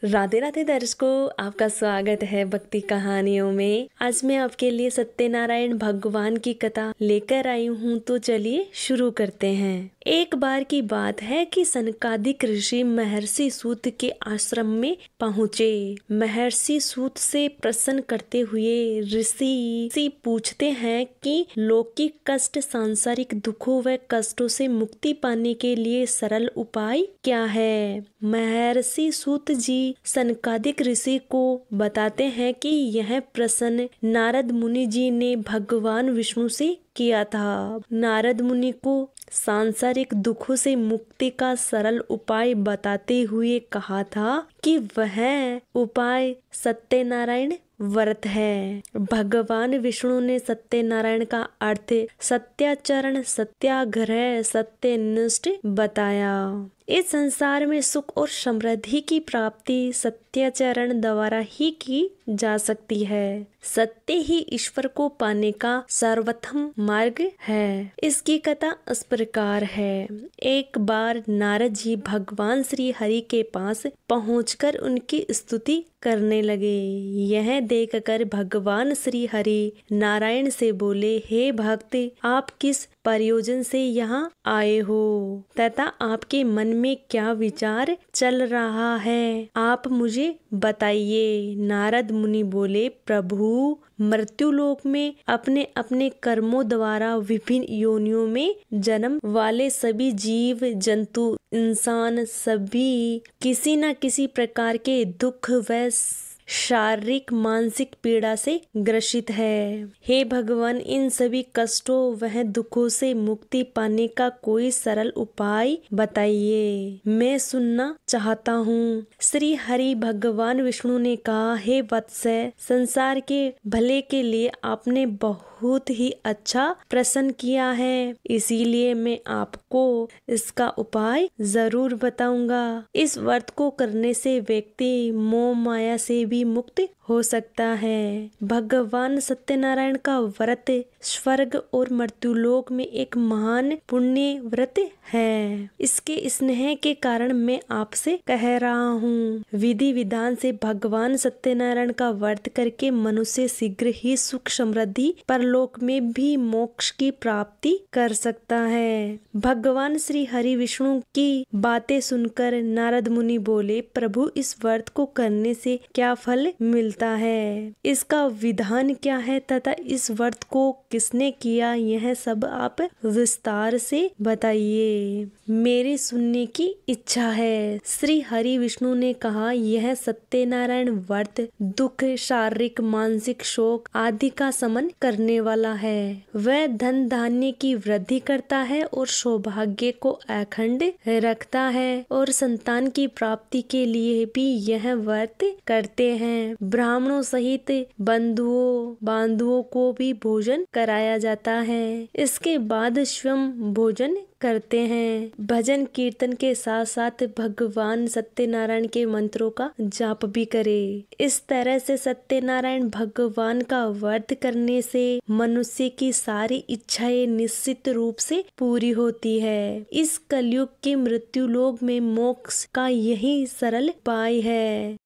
राधे राधे दर्शकों, आपका स्वागत है भक्ति कहानियों में। आज मैं आपके लिए सत्यनारायण भगवान की कथा लेकर आई हूँ, तो चलिए शुरू करते हैं। एक बार की बात है कि सनकादिक ऋषि महर्षि सूत के आश्रम में पहुँचे। महर्षि सूत से प्रश्न करते हुए ऋषि पूछते हैं कि लौकिक कष्ट, सांसारिक दुखों व कष्टों से मुक्ति पाने के लिए सरल उपाय क्या है। महर्षि सूत जी सनकादिक ऋषि को बताते हैं कि यह प्रश्न नारद मुनि जी ने भगवान विष्णु से किया था। नारद मुनि को सांसारिक दुखों से मुक्ति का सरल उपाय बताते हुए कहा था कि वह उपाय सत्यनारायण व्रत है। भगवान विष्णु ने सत्यनारायण का अर्थ सत्याचरण, सत्याग्रह, सत्यनिष्ठ बताया। इस संसार में सुख और समृद्धि की प्राप्ति सत्याचरण द्वारा ही की जा सकती है। सत्य ही ईश्वर को पाने का सर्वोत्तम मार्ग है। इसकी कथा इस प्रकार है। एक बार नारद जी भगवान श्री हरि के पास पहुंचकर उनकी स्तुति करने लगे। यह देखकर भगवान श्री हरि नारायण से बोले, हे भक्त, आप किस प्रयोजन से यहाँ आए हो तथा आपके मन में क्या विचार चल रहा है, आप मुझे बताइए। नारद मुनि बोले, प्रभु, मृत्युलोक में अपने अपने कर्मों द्वारा विभिन्न योनियों में जन्म वाले सभी जीव जंतु, इंसान सभी किसी न किसी प्रकार के दुख व शारीरिक मानसिक पीड़ा से ग्रसित है। हे भगवान, इन सभी कष्टों व दुखों से मुक्ति पाने का कोई सरल उपाय बताइए, मैं सुनना चाहता हूँ। श्री हरि भगवान विष्णु ने कहा, हे वत्स, संसार के भले के लिए आपने बहुत ही अच्छा प्रश्न किया है, इसीलिए मैं आपको इसका उपाय जरूर बताऊंगा। इस व्रत को करने से व्यक्ति मोह माया से भी मुक्त हो सकता है। भगवान सत्यनारायण का व्रत स्वर्ग और मृत्युलोक में एक महान पुण्य व्रत है। इसके स्नेह के कारण मैं आपसे कह रहा हूँ। विधि विधान से भगवान सत्यनारायण का व्रत करके मनुष्य शीघ्र ही सुख समृद्धि परलोक में भी मोक्ष की प्राप्ति कर सकता है। भगवान श्री हरि विष्णु की बातें सुनकर नारद मुनि बोले, प्रभु, इस व्रत को करने से क्या फल मिलता है, इसका विधान क्या है तथा इस व्रत को किसने किया, यह सब आप विस्तार से बताइए, मेरी सुनने की इच्छा है। श्री हरि विष्णु ने कहा, यह सत्यनारायण व्रत दुख, शारीरिक मानसिक शोक आदि का शमन करने वाला है। वह धन धान्य की वृद्धि करता है और सौभाग्य को अखंड रखता है और संतान की प्राप्ति के लिए भी यह व्रत करते हैं। ब्राह्मणों सहित बंधुओं को भी भोजन कराया जाता है। इसके बाद स्वयं भोजन करते हैं। भजन कीर्तन के साथ साथ भगवान सत्यनारायण के मंत्रों का जाप भी करे। इस तरह से सत्यनारायण भगवान का व्रत करने से मनुष्य की सारी इच्छाएं निश्चित रूप से पूरी होती है। इस कलयुग के मृत्युलोक में मोक्ष का यही सरल उपाय है।